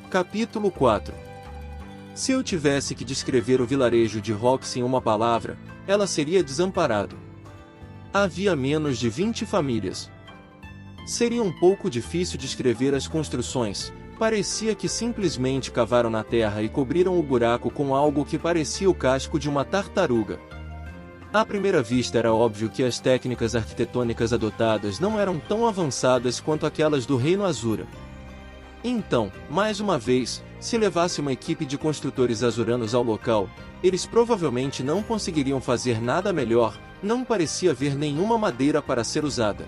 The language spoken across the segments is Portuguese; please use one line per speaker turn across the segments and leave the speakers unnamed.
Capítulo 4. Se eu tivesse que descrever o vilarejo de Roxy em uma palavra, ela seria desamparado. Havia menos de 20 famílias. Seria um pouco difícil descrever as construções, parecia que simplesmente cavaram na terra e cobriram o buraco com algo que parecia o casco de uma tartaruga. À primeira vista era óbvio que as técnicas arquitetônicas adotadas não eram tão avançadas quanto aquelas do Reino Azura. Então, mais uma vez, se levasse uma equipe de construtores azuranos ao local, eles provavelmente não conseguiriam fazer nada melhor, não parecia haver nenhuma madeira para ser usada.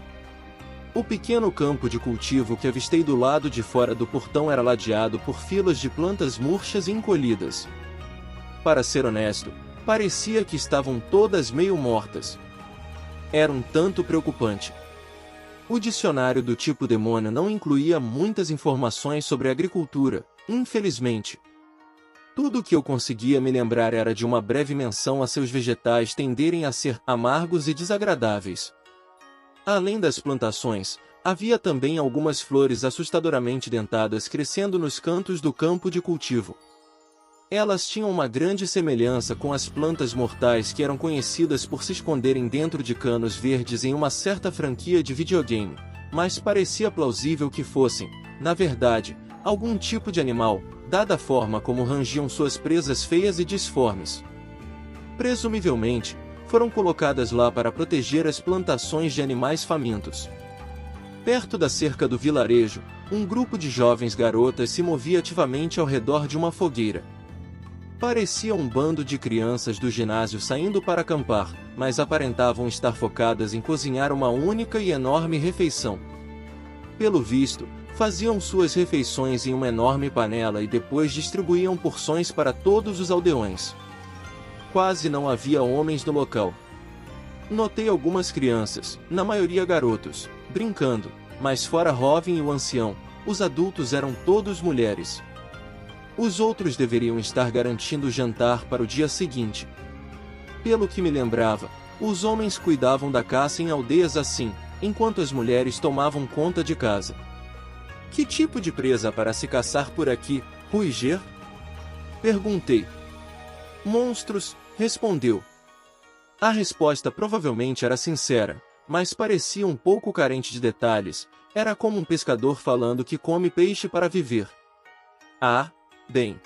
O pequeno campo de cultivo que avistei do lado de fora do portão era ladeado por filas de plantas murchas e encolhidas. Para ser honesto, parecia que estavam todas meio mortas. Era um tanto preocupante. O dicionário do tipo demônio não incluía muitas informações sobre agricultura, infelizmente. Tudo o que eu conseguia me lembrar era de uma breve menção a seus vegetais tenderem a ser amargos e desagradáveis. Além das plantações, havia também algumas flores assustadoramente dentadas crescendo nos cantos do campo de cultivo. Elas tinham uma grande semelhança com as plantas mortais que eram conhecidas por se esconderem dentro de canos verdes em uma certa franquia de videogame, mas parecia plausível que fossem, na verdade, algum tipo de animal, dada a forma como rangiam suas presas feias e disformes. Presumivelmente, foram colocadas lá para proteger as plantações de animais famintos. Perto da cerca do vilarejo, um grupo de jovens garotas se movia ativamente ao redor de uma fogueira. Parecia um bando de crianças do ginásio saindo para acampar, mas aparentavam estar focadas em cozinhar uma única e enorme refeição. Pelo visto, faziam suas refeições em uma enorme panela e depois distribuíam porções para todos os aldeões. Quase não havia homens no local. Notei algumas crianças, na maioria garotos, brincando, mas fora Robin e o ancião, os adultos eram todos mulheres. Os outros deveriam estar garantindo o jantar para o dia seguinte. Pelo que me lembrava, os homens cuidavam da caça em aldeias assim, enquanto as mulheres tomavam conta de casa. Que tipo de presa para se caçar por aqui, Ruiger? Perguntei. Monstros, respondeu. A resposta provavelmente era sincera, mas parecia um pouco carente de detalhes, era como um pescador falando que come peixe para viver. Ah, bem.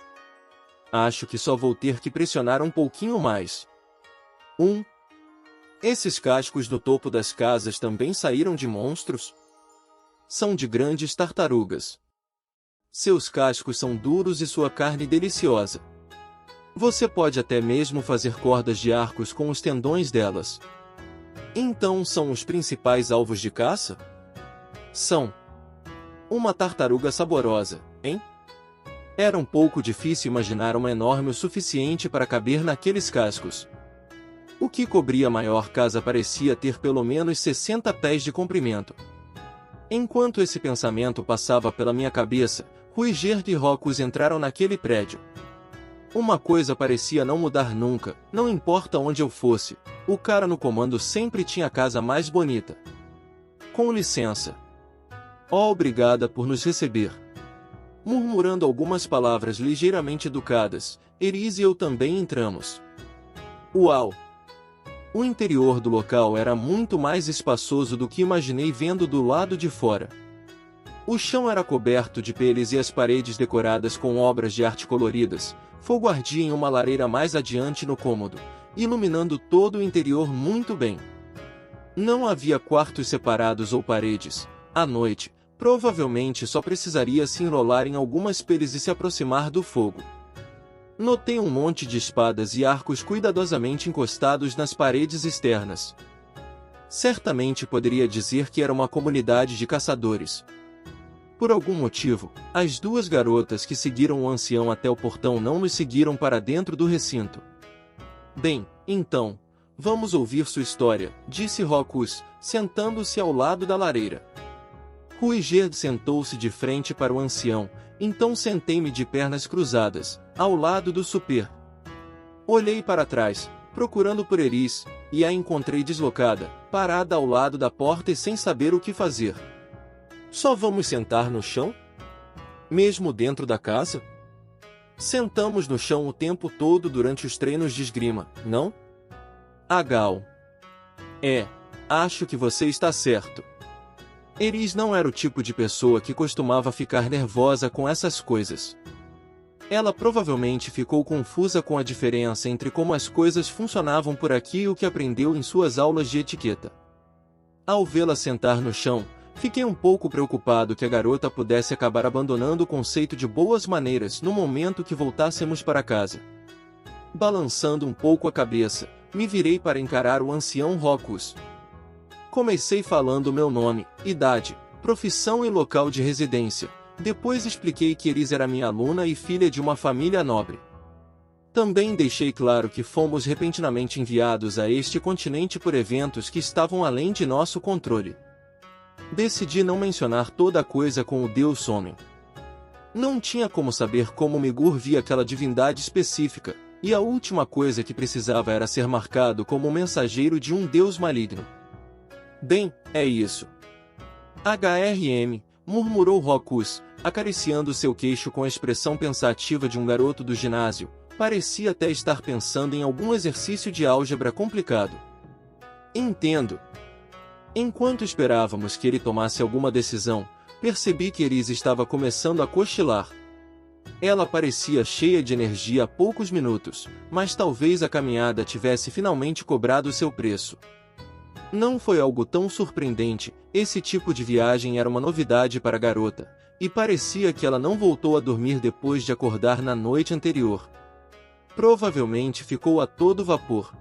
Acho que só vou ter que pressionar um pouquinho mais. Esses cascos do topo das casas também saíram de monstros? São de grandes tartarugas. Seus cascos são duros e sua carne deliciosa. Você pode até mesmo fazer cordas de arcos com os tendões delas. Então são os principais alvos de caça? São. Uma tartaruga saborosa, hein? Era um pouco difícil imaginar uma enorme o suficiente para caber naqueles cascos. O que cobria a maior casa parecia ter pelo menos 60 pés de comprimento. Enquanto esse pensamento passava pela minha cabeça, Ruiger e Rockus entraram naquele prédio. Uma coisa parecia não mudar nunca, não importa onde eu fosse, o cara no comando sempre tinha a casa mais bonita. Com licença. Oh, obrigada por nos receber. Murmurando algumas palavras ligeiramente educadas, Eris e eu também entramos. Uau! O interior do local era muito mais espaçoso do que imaginei vendo do lado de fora. O chão era coberto de peles e as paredes decoradas com obras de arte coloridas. Fogo ardia em uma lareira mais adiante no cômodo, iluminando todo o interior muito bem. Não havia quartos separados ou paredes. À noite, provavelmente só precisaria se enrolar em algumas peles e se aproximar do fogo. Notei um monte de espadas e arcos cuidadosamente encostados nas paredes externas. Certamente poderia dizer que era uma comunidade de caçadores. Por algum motivo, as duas garotas que seguiram o ancião até o portão não nos seguiram para dentro do recinto. Bem, então, vamos ouvir sua história, disse Rockus, sentando-se ao lado da lareira. Ruiger sentou-se de frente para o ancião, então sentei-me de pernas cruzadas, ao lado do super. Olhei para trás, procurando por Eris, e a encontrei deslocada, parada ao lado da porta e sem saber o que fazer. Só vamos sentar no chão? Mesmo dentro da casa? Sentamos no chão o tempo todo durante os treinos de esgrima, não? Gal. Acho que você está certo. Eris não era o tipo de pessoa que costumava ficar nervosa com essas coisas. Ela provavelmente ficou confusa com a diferença entre como as coisas funcionavam por aqui e o que aprendeu em suas aulas de etiqueta. Ao vê-la sentar no chão, fiquei um pouco preocupado que a garota pudesse acabar abandonando o conceito de boas maneiras no momento que voltássemos para casa. Balançando um pouco a cabeça, me virei para encarar o ancião Rockus. Comecei falando meu nome, idade, profissão e local de residência. Depois expliquei que Eris era minha aluna e filha de uma família nobre. Também deixei claro que fomos repentinamente enviados a este continente por eventos que estavam além de nosso controle. Decidi não mencionar toda a coisa com o Deus Homem. Não tinha como saber como Migur via aquela divindade específica, e a última coisa que precisava era ser marcado como o mensageiro de um Deus maligno. Bem, é isso. Murmurou Rockus, acariciando seu queixo com a expressão pensativa de um garoto do ginásio. Parecia até estar pensando em algum exercício de álgebra complicado. Entendo. Enquanto esperávamos que ele tomasse alguma decisão, percebi que Eris estava começando a cochilar. Ela parecia cheia de energia há poucos minutos, mas talvez a caminhada tivesse finalmente cobrado seu preço. Não foi algo tão surpreendente, esse tipo de viagem era uma novidade para a garota, e parecia que ela não voltou a dormir depois de acordar na noite anterior. Provavelmente ficou a todo vapor.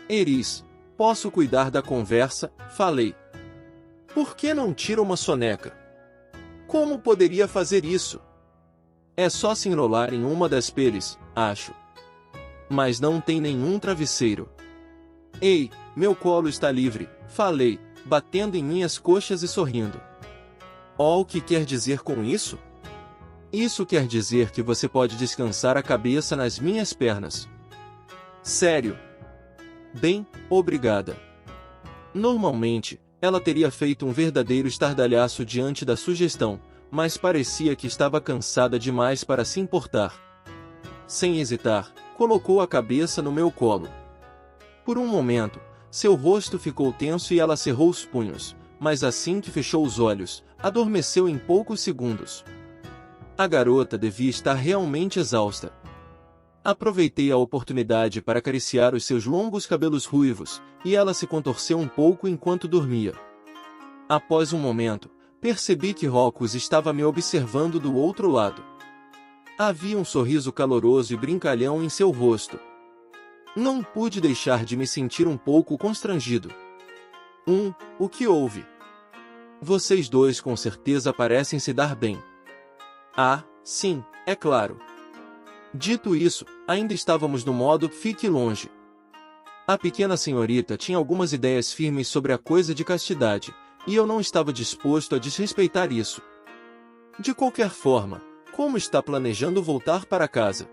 Eris, posso cuidar da conversa? Falei. Por que não tira uma soneca? Como poderia fazer isso? É só se enrolar em uma das peles, acho. Mas não tem nenhum travesseiro. Ei, meu colo está livre, falei, batendo em minhas coxas e sorrindo. O que quer dizer com isso? Isso quer dizer que você pode descansar a cabeça nas minhas pernas. Sério? Bem, obrigada. Normalmente, ela teria feito um verdadeiro estardalhaço diante da sugestão, mas parecia que estava cansada demais para se importar. Sem hesitar, colocou a cabeça no meu colo. Por um momento, seu rosto ficou tenso e ela cerrou os punhos, mas assim que fechou os olhos, adormeceu em poucos segundos. A garota devia estar realmente exausta. Aproveitei a oportunidade para acariciar os seus longos cabelos ruivos, e ela se contorceu um pouco enquanto dormia. Após um momento, percebi que Rockus estava me observando do outro lado. Havia um sorriso caloroso e brincalhão em seu rosto. Não pude deixar de me sentir um pouco constrangido. O que houve? Vocês dois com certeza parecem se dar bem. Sim, é claro. Dito isso, ainda estávamos no modo fique longe. A pequena senhorita tinha algumas ideias firmes sobre a coisa de castidade, e eu não estava disposto a desrespeitar isso. De qualquer forma, como está planejando voltar para casa?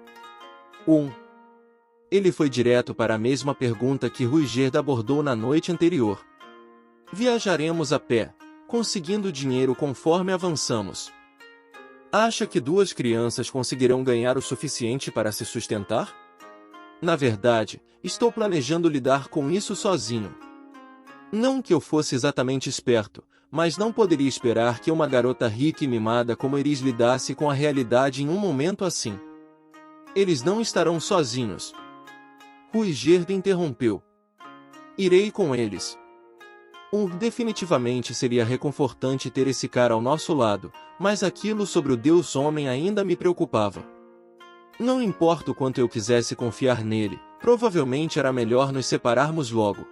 Ele foi direto para a mesma pergunta que Ruigerd abordou na noite anterior. Viajaremos a pé, conseguindo dinheiro conforme avançamos. Acha que 2 crianças conseguirão ganhar o suficiente para se sustentar? Na verdade, estou planejando lidar com isso sozinho. Não que eu fosse exatamente esperto, mas não poderia esperar que uma garota rica e mimada como Eris lidasse com a realidade em um momento assim. Eles não estarão sozinhos. Ruigerd interrompeu. Irei com eles. Definitivamente seria reconfortante ter esse cara ao nosso lado, mas aquilo sobre o Deus Homem ainda me preocupava. Não importa o quanto eu quisesse confiar nele, provavelmente era melhor nos separarmos logo.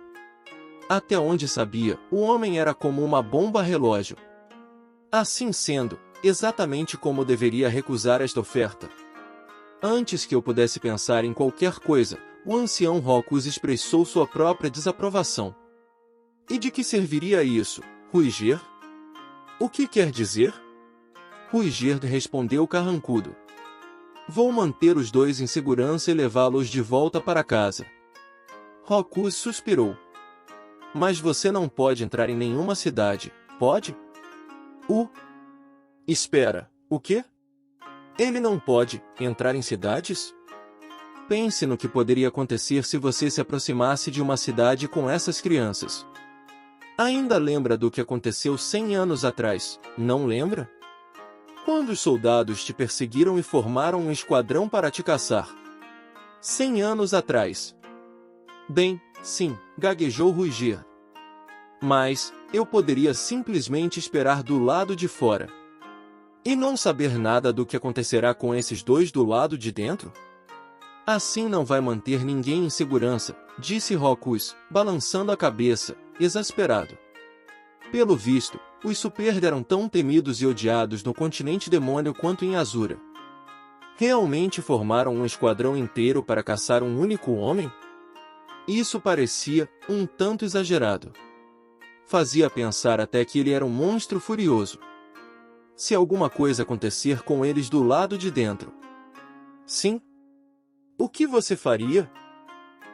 Até onde sabia, o homem era como uma bomba relógio. Assim sendo, exatamente como deveria recusar esta oferta? Antes que eu pudesse pensar em qualquer coisa, o ancião Rockus expressou sua própria desaprovação. E de que serviria isso, Ruigerd? O que quer dizer? Ruigerd respondeu carrancudo. Vou manter os dois em segurança e levá-los de volta para casa. Rockus suspirou. Mas você não pode entrar em nenhuma cidade, pode? Espera, o quê? Ele não pode entrar em cidades? Pense no que poderia acontecer se você se aproximasse de uma cidade com essas crianças. Ainda lembra do que aconteceu 100 anos atrás, não lembra? Quando os soldados te perseguiram e formaram um esquadrão para te caçar. 100 anos atrás. Bem, sim, gaguejou Ruiger. Mas, eu poderia simplesmente esperar do lado de fora. E não saber nada do que acontecerá com esses dois do lado de dentro? Assim não vai manter ninguém em segurança, disse Rockus, balançando a cabeça, exasperado. Pelo visto, os Superd eram tão temidos e odiados no continente demônio quanto em Azura. Realmente formaram um esquadrão inteiro para caçar um único homem? Isso parecia um tanto exagerado. Fazia pensar até que ele era um monstro furioso. Se alguma coisa acontecer com eles do lado de dentro. Sim? O que você faria?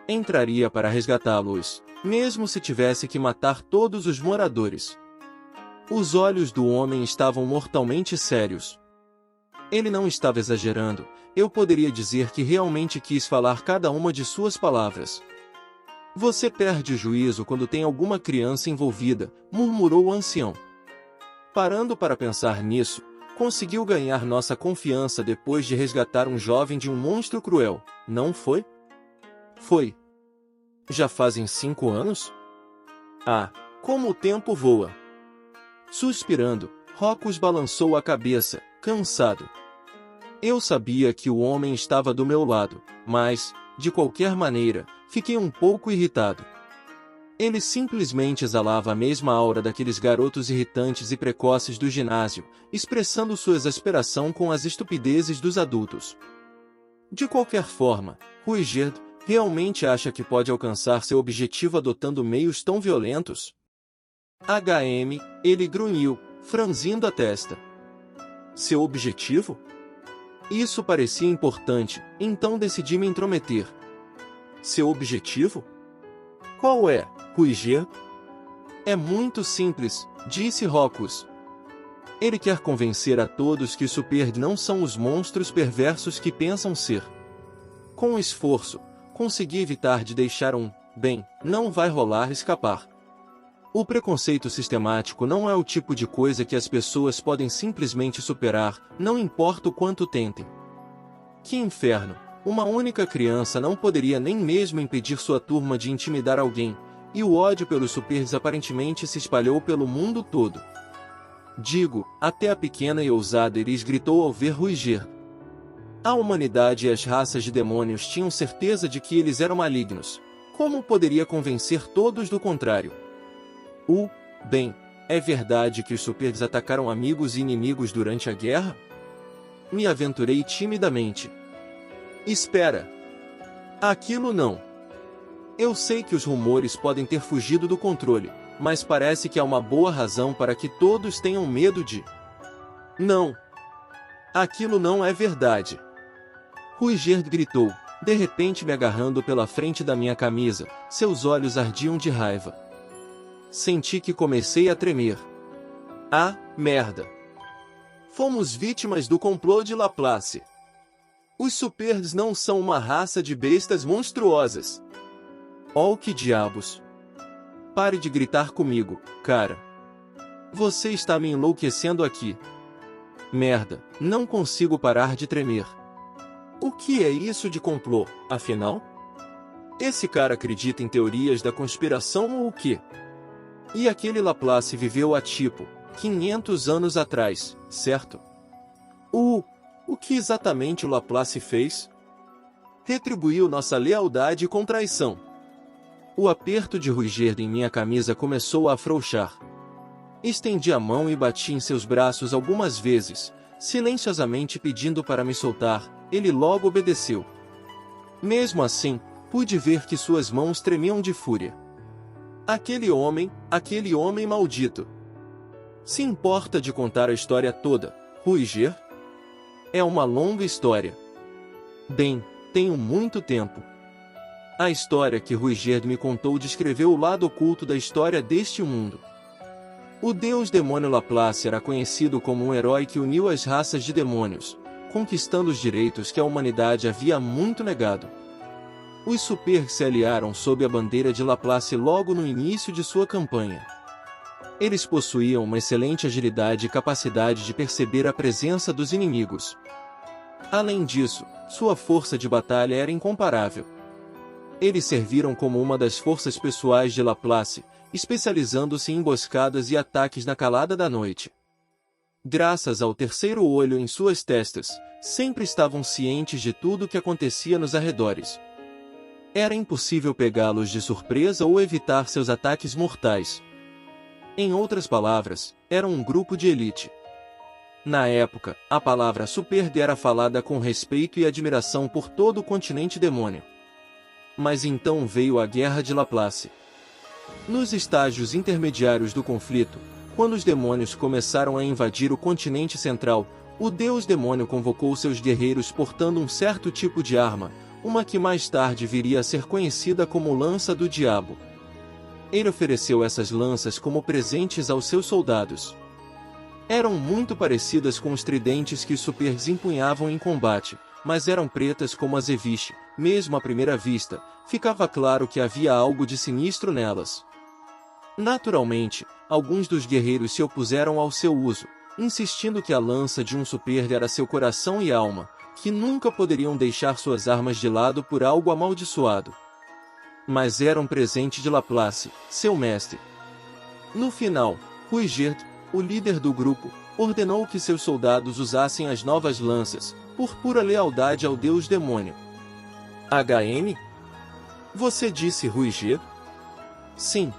Entraria para resgatá-los, mesmo se tivesse que matar todos os moradores. Os olhos do homem estavam mortalmente sérios. Ele não estava exagerando, eu poderia dizer que realmente quis falar cada uma de suas palavras. Você perde o juízo quando tem alguma criança envolvida, murmurou o ancião. Parando para pensar nisso, conseguiu ganhar nossa confiança depois de resgatar um jovem de um monstro cruel, não foi? Foi. Já fazem 5 anos? Ah, como o tempo voa! Suspirando, Rockus balançou a cabeça, cansado. Eu sabia que o homem estava do meu lado, mas, de qualquer maneira, fiquei um pouco irritado. Ele simplesmente exalava a mesma aura daqueles garotos irritantes e precoces do ginásio, expressando sua exasperação com as estupidezes dos adultos. De qualquer forma, Ruiger realmente acha que pode alcançar seu objetivo adotando meios tão violentos? Ele grunhiu, franzindo a testa. Seu objetivo? Isso parecia importante, então decidi me intrometer. Seu objetivo? Qual é, Ruiger? É muito simples, disse Rockus. Ele quer convencer a todos que os Superd não são os monstros perversos que pensam ser. Com esforço, consegui evitar de deixar não vai rolar escapar. O preconceito sistemático não é o tipo de coisa que as pessoas podem simplesmente superar, não importa o quanto tentem. Que inferno! Uma única criança não poderia nem mesmo impedir sua turma de intimidar alguém, e o ódio pelos Superds aparentemente se espalhou pelo mundo todo. Digo, até a pequena e ousada Eris gritou ao ver Ruiger. A humanidade e as raças de demônios tinham certeza de que eles eram malignos. Como poderia convencer todos do contrário? É verdade que os Superds atacaram amigos e inimigos durante a guerra? Me aventurei timidamente. Espera! Aquilo não. Eu sei que os rumores podem ter fugido do controle, mas parece que há uma boa razão para que todos tenham medo de... Não! Aquilo não é verdade! Ruiger gritou, de repente me agarrando pela frente da minha camisa, seus olhos ardiam de raiva. Senti que comecei a tremer. Ah, merda! Fomos vítimas do complô de Laplace. Os Superds não são uma raça de bestas monstruosas. Oh, que diabos! Pare de gritar comigo, cara. Você está me enlouquecendo aqui. Merda, não consigo parar de tremer. O que é isso de complô, afinal? Esse cara acredita em teorias da conspiração ou o quê? E aquele Laplace viveu há tipo 500 anos atrás, certo? O que exatamente o Laplace fez? Retribuiu nossa lealdade com traição. O aperto de Ruiger em minha camisa começou a afrouxar. Estendi a mão e bati em seus braços algumas vezes, silenciosamente pedindo para me soltar. Ele logo obedeceu. Mesmo assim, pude ver que suas mãos tremiam de fúria. Aquele homem maldito. Se importa de contar a história toda, Ruiger? É uma longa história. Bem, tenho muito tempo. A história que Ruiger me contou descreveu o lado oculto da história deste mundo. O deus demônio Laplace era conhecido como um herói que uniu as raças de demônios, conquistando os direitos que a humanidade havia muito negado. Os Super se aliaram sob a bandeira de Laplace logo no início de sua campanha. Eles possuíam uma excelente agilidade e capacidade de perceber a presença dos inimigos. Além disso, sua força de batalha era incomparável. Eles serviram como uma das forças pessoais de Laplace, especializando-se em emboscadas e ataques na calada da noite. Graças ao terceiro olho em suas testas, sempre estavam cientes de tudo o que acontecia nos arredores. Era impossível pegá-los de surpresa ou evitar seus ataques mortais. Em outras palavras, eram um grupo de elite. Na época, a palavra Super era falada com respeito e admiração por todo o continente demônio. Mas então veio a Guerra de Laplace. Nos estágios intermediários do conflito, quando os demônios começaram a invadir o continente central, o deus demônio convocou seus guerreiros portando um certo tipo de arma, uma que mais tarde viria a ser conhecida como Lança do Diabo. Ele ofereceu essas lanças como presentes aos seus soldados. Eram muito parecidas com os tridentes que os Supers empunhavam em combate, mas eram pretas como azeviche. Mesmo à primeira vista, ficava claro que havia algo de sinistro nelas. Naturalmente, alguns dos guerreiros se opuseram ao seu uso, insistindo que a lança de um Super era seu coração e alma, que nunca poderiam deixar suas armas de lado por algo amaldiçoado. Mas era um presente de Laplace, seu mestre. No final, Ruigerd, o líder do grupo, ordenou que seus soldados usassem as novas lanças, por pura lealdade ao deus demônio. HM? Você disse Ruigerd? Sim.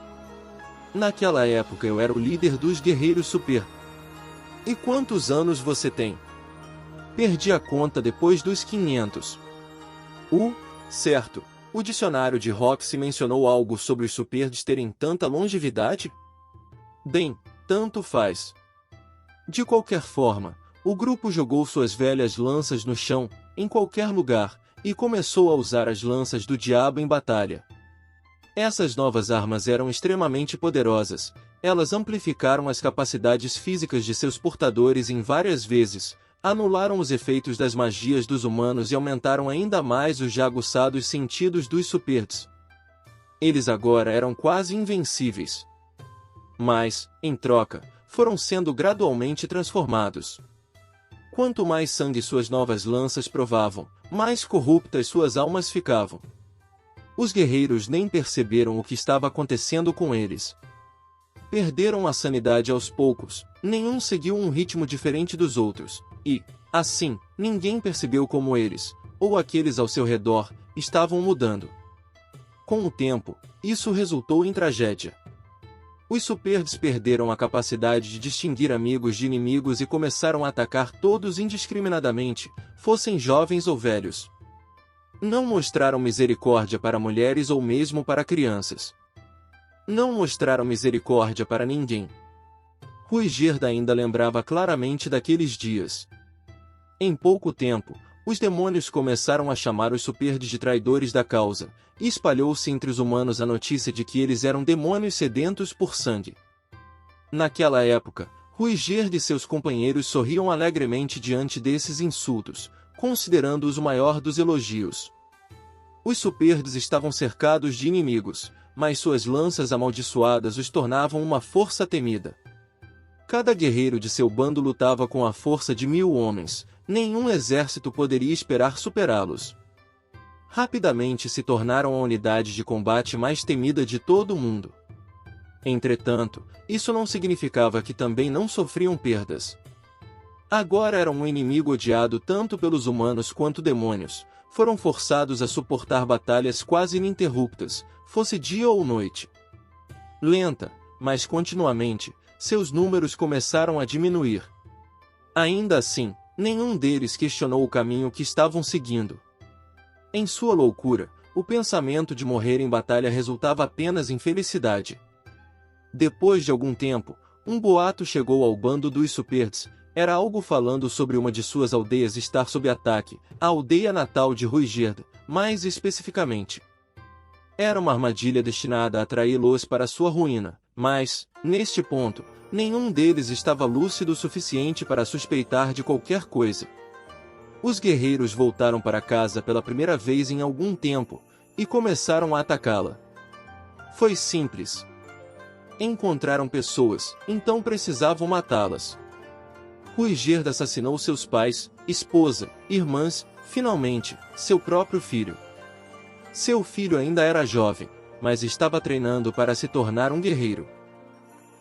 Naquela época eu era o líder dos guerreiros Super. E quantos anos você tem? Perdi a conta depois dos 500. Certo. O dicionário de Roxy mencionou algo sobre os Supers terem tanta longevidade? Bem, tanto faz. De qualquer forma, o grupo jogou suas velhas lanças no chão, em qualquer lugar, e começou a usar as lanças do diabo em batalha. Essas novas armas eram extremamente poderosas, elas amplificaram as capacidades físicas de seus portadores em várias vezes, anularam os efeitos das magias dos humanos e aumentaram ainda mais os já aguçados sentidos dos Supers. Eles agora eram quase invencíveis. Mas, em troca, foram sendo gradualmente transformados. Quanto mais sangue suas novas lanças provavam, mais corruptas suas almas ficavam. Os guerreiros nem perceberam o que estava acontecendo com eles. Perderam a sanidade aos poucos, nenhum seguiu um ritmo diferente dos outros, e, assim, ninguém percebeu como eles, ou aqueles ao seu redor, estavam mudando. Com o tempo, isso resultou em tragédia. Os Supers perderam a capacidade de distinguir amigos de inimigos e começaram a atacar todos indiscriminadamente, fossem jovens ou velhos. Não mostraram misericórdia para mulheres ou mesmo para crianças. Não mostraram misericórdia para ninguém. Ruigerd ainda lembrava claramente daqueles dias. Em pouco tempo, os demônios começaram a chamar os Supers de traidores da causa, e espalhou-se entre os humanos a notícia de que eles eram demônios sedentos por sangue. Naquela época, Ruigerd e seus companheiros sorriam alegremente diante desses insultos, considerando-os o maior dos elogios. Os Supers estavam cercados de inimigos, mas suas lanças amaldiçoadas os tornavam uma força temida. Cada guerreiro de seu bando lutava com a força de 1000 homens, nenhum exército poderia esperar superá-los. Rapidamente se tornaram a unidade de combate mais temida de todo o mundo. Entretanto, isso não significava que também não sofriam perdas. Agora eram um inimigo odiado tanto pelos humanos quanto demônios, foram forçados a suportar batalhas quase ininterruptas, fosse dia ou noite. Lenta, mas continuamente, seus números começaram a diminuir. Ainda assim, nenhum deles questionou o caminho que estavam seguindo. Em sua loucura, o pensamento de morrer em batalha resultava apenas em felicidade. Depois de algum tempo, um boato chegou ao bando dos Supers. Era algo falando sobre uma de suas aldeias estar sob ataque, a aldeia natal de Ruigerd, mais especificamente. Era uma armadilha destinada a atraí-los para sua ruína, mas, neste ponto, nenhum deles estava lúcido o suficiente para suspeitar de qualquer coisa. Os guerreiros voltaram para casa pela primeira vez em algum tempo, e começaram a atacá-la. Foi simples. Encontraram pessoas, então precisavam matá-las. Ruigerd assassinou seus pais, esposa, irmãs, finalmente, seu próprio filho. Seu filho ainda era jovem, mas estava treinando para se tornar um guerreiro.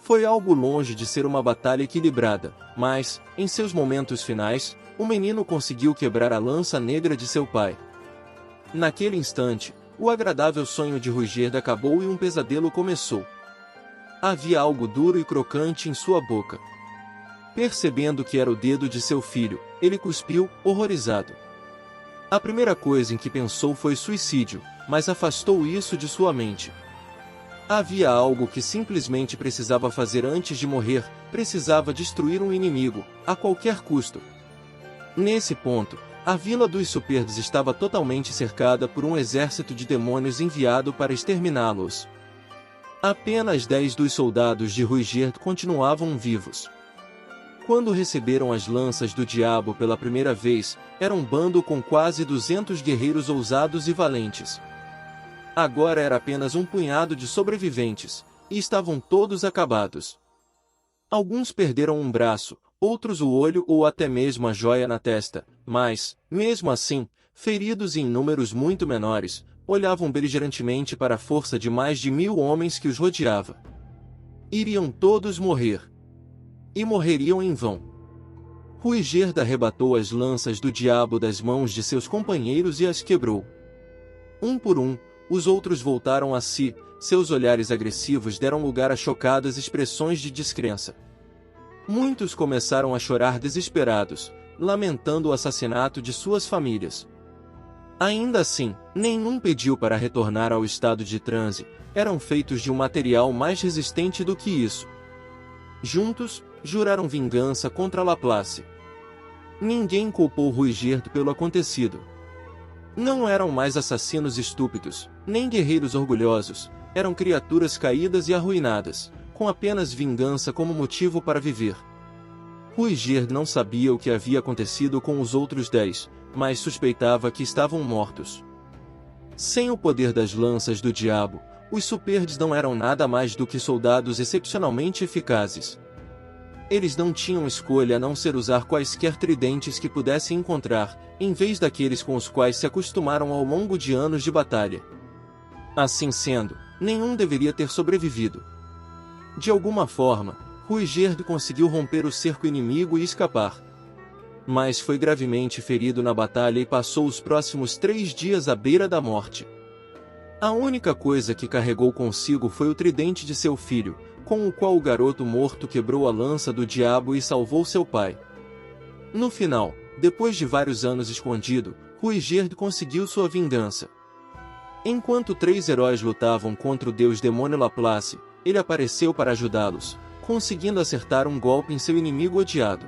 Foi algo longe de ser uma batalha equilibrada, mas, em seus momentos finais, o menino conseguiu quebrar a lança negra de seu pai. Naquele instante, o agradável sonho de Ruigerd acabou e um pesadelo começou. Havia algo duro e crocante em sua boca. Percebendo que era o dedo de seu filho, ele cuspiu, horrorizado. A primeira coisa em que pensou foi suicídio, mas afastou isso de sua mente. Havia algo que simplesmente precisava fazer antes de morrer, precisava destruir um inimigo, a qualquer custo. Nesse ponto, a vila dos Súperdes estava totalmente cercada por um exército de demônios enviado para exterminá-los. Apenas 10 dos soldados de Ruigerd continuavam vivos. Quando receberam as lanças do diabo pela primeira vez, era um bando com quase 200 guerreiros ousados e valentes. Agora era apenas um punhado de sobreviventes, e estavam todos acabados. Alguns perderam um braço, outros o olho ou até mesmo a joia na testa, mas, mesmo assim, feridos em números muito menores, olhavam beligerantemente para a força de mais de 1000 homens que os rodeava. Iriam todos morrer. E morreriam em vão. Ruigerd arrebatou as lanças do diabo das mãos de seus companheiros e as quebrou. Um por um, os outros voltaram a si, seus olhares agressivos deram lugar a chocadas expressões de descrença. Muitos começaram a chorar desesperados, lamentando o assassinato de suas famílias. Ainda assim, nenhum pediu para retornar ao estado de transe, eram feitos de um material mais resistente do que isso. Juntos, juraram vingança contra Laplace. Ninguém culpou Ruigerd pelo acontecido. Não eram mais assassinos estúpidos, nem guerreiros orgulhosos, eram criaturas caídas e arruinadas, com apenas vingança como motivo para viver. Ruigerd não sabia o que havia acontecido com os outros 10, mas suspeitava que estavam mortos. Sem o poder das lanças do diabo, os Súperdes não eram nada mais do que soldados excepcionalmente eficazes. Eles não tinham escolha a não ser usar quaisquer tridentes que pudessem encontrar, em vez daqueles com os quais se acostumaram ao longo de anos de batalha. Assim sendo, nenhum deveria ter sobrevivido. De alguma forma, Ruigerd conseguiu romper o cerco inimigo e escapar. Mas foi gravemente ferido na batalha e passou os próximos 3 dias à beira da morte. A única coisa que carregou consigo foi o tridente de seu filho, com o qual o garoto morto quebrou a lança do diabo e salvou seu pai. No final, depois de vários anos escondido, Ruigerd conseguiu sua vingança. Enquanto 3 heróis lutavam contra o deus demônio Laplace, ele apareceu para ajudá-los, conseguindo acertar um golpe em seu inimigo odiado.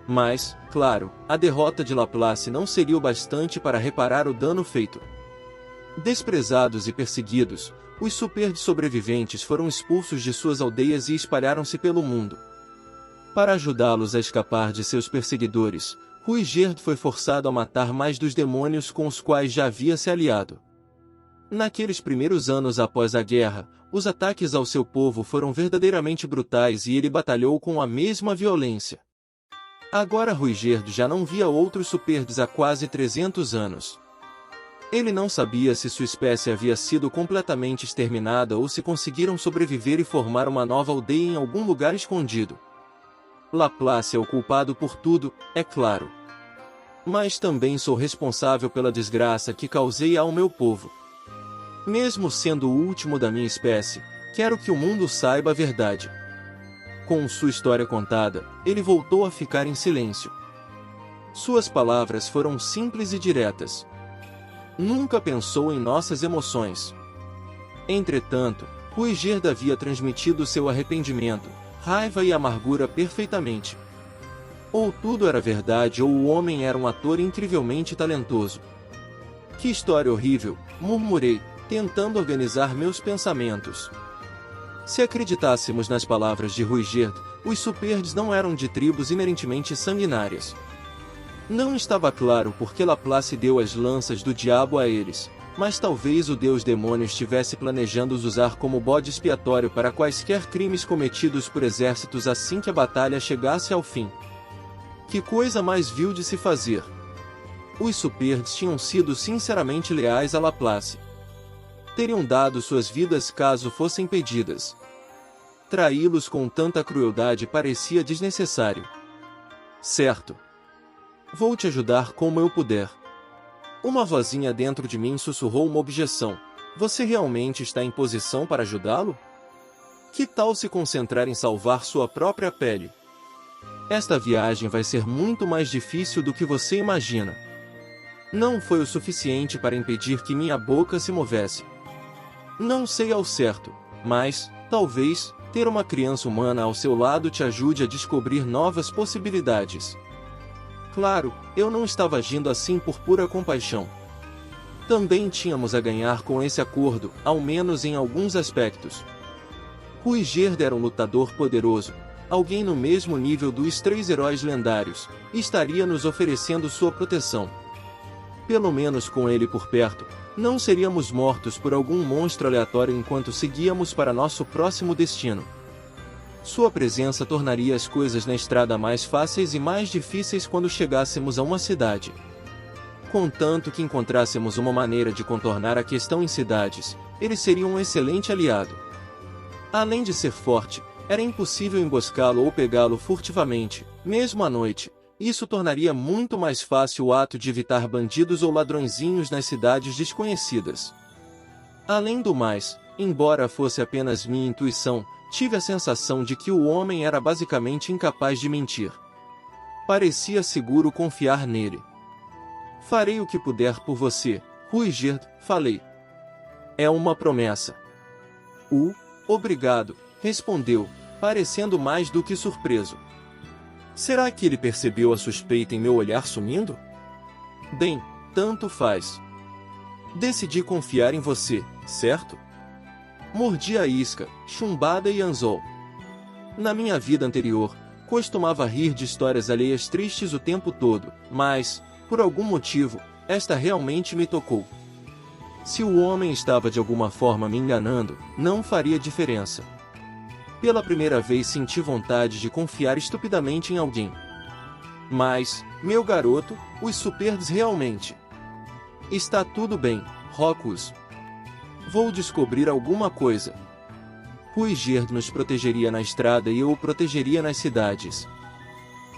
Mas, claro, a derrota de Laplace não seria o bastante para reparar o dano feito. Desprezados e perseguidos, os Súperdes sobreviventes foram expulsos de suas aldeias e espalharam-se pelo mundo. Para ajudá-los a escapar de seus perseguidores, Ruigerd foi forçado a matar mais dos demônios com os quais já havia se aliado. Naqueles primeiros anos após a guerra, os ataques ao seu povo foram verdadeiramente brutais e ele batalhou com a mesma violência. Agora Ruigerd já não via outros Súperdes há quase 300 anos. Ele não sabia se sua espécie havia sido completamente exterminada ou se conseguiram sobreviver e formar uma nova aldeia em algum lugar escondido. Laplace é o culpado por tudo, é claro. Mas também sou responsável pela desgraça que causei ao meu povo. Mesmo sendo o último da minha espécie, quero que o mundo saiba a verdade. Com sua história contada, ele voltou a ficar em silêncio. Suas palavras foram simples e diretas. Nunca pensou em nossas emoções. Entretanto, Ruigerd havia transmitido seu arrependimento, raiva e amargura perfeitamente. Ou tudo era verdade ou o homem era um ator incrivelmente talentoso. Que história horrível, murmurei, tentando organizar meus pensamentos. Se acreditássemos nas palavras de Ruigerd, os Súperdes não eram de tribos inerentemente sanguinárias. Não estava claro por que Laplace deu as lanças do diabo a eles, mas talvez o deus demônio estivesse planejando os usar como bode expiatório para quaisquer crimes cometidos por exércitos assim que a batalha chegasse ao fim. Que coisa mais vil de se fazer! Os Superds tinham sido sinceramente leais a Laplace. Teriam dado suas vidas caso fossem pedidas. Traí-los com tanta crueldade parecia desnecessário. Certo. Vou te ajudar como eu puder. Uma vozinha dentro de mim sussurrou uma objeção. Você realmente está em posição para ajudá-lo? Que tal se concentrar em salvar sua própria pele? Esta viagem vai ser muito mais difícil do que você imagina. Não foi o suficiente para impedir que minha boca se movesse. Não sei ao certo, mas, talvez, ter uma criança humana ao seu lado te ajude a descobrir novas possibilidades. Claro, eu não estava agindo assim por pura compaixão. Também tínhamos a ganhar com esse acordo, ao menos em alguns aspectos. Rui Gerd era um lutador poderoso, alguém no mesmo nível dos 3 heróis lendários, e estaria nos oferecendo sua proteção. Pelo menos com ele por perto, não seríamos mortos por algum monstro aleatório enquanto seguíamos para nosso próximo destino. Sua presença tornaria as coisas na estrada mais fáceis e mais difíceis quando chegássemos a uma cidade. Contanto que encontrássemos uma maneira de contornar a questão em cidades, ele seria um excelente aliado. Além de ser forte, era impossível emboscá-lo ou pegá-lo furtivamente, mesmo à noite. Isso tornaria muito mais fácil o ato de evitar bandidos ou ladrõezinhos nas cidades desconhecidas. Além do mais, embora fosse apenas minha intuição, tive a sensação de que o homem era basicamente incapaz de mentir. Parecia seguro confiar nele. Farei o que puder por você, Rui Gerd, falei. É uma promessa. Obrigado, respondeu, parecendo mais do que surpreso. Será que ele percebeu a suspeita em meu olhar sumindo? Bem, tanto faz. Decidi confiar em você, certo? Mordi a isca, chumbada e anzol. Na minha vida anterior, costumava rir de histórias alheias tristes o tempo todo, mas, por algum motivo, esta realmente me tocou. Se o homem estava de alguma forma me enganando, não faria diferença. Pela primeira vez senti vontade de confiar estupidamente em alguém. Mas, meu garoto, os Superds realmente... Está tudo bem, Rockus. Vou descobrir alguma coisa. Rui Gerd nos protegeria na estrada e eu o protegeria nas cidades.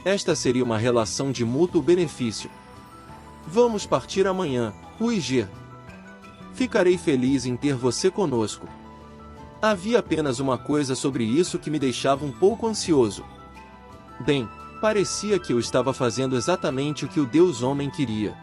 Esta seria uma relação de mútuo benefício. Vamos partir amanhã, Rui Gerd. Ficarei feliz em ter você conosco. Havia apenas uma coisa sobre isso que me deixava um pouco ansioso. Bem, parecia que eu estava fazendo exatamente o que o Deus Homem queria.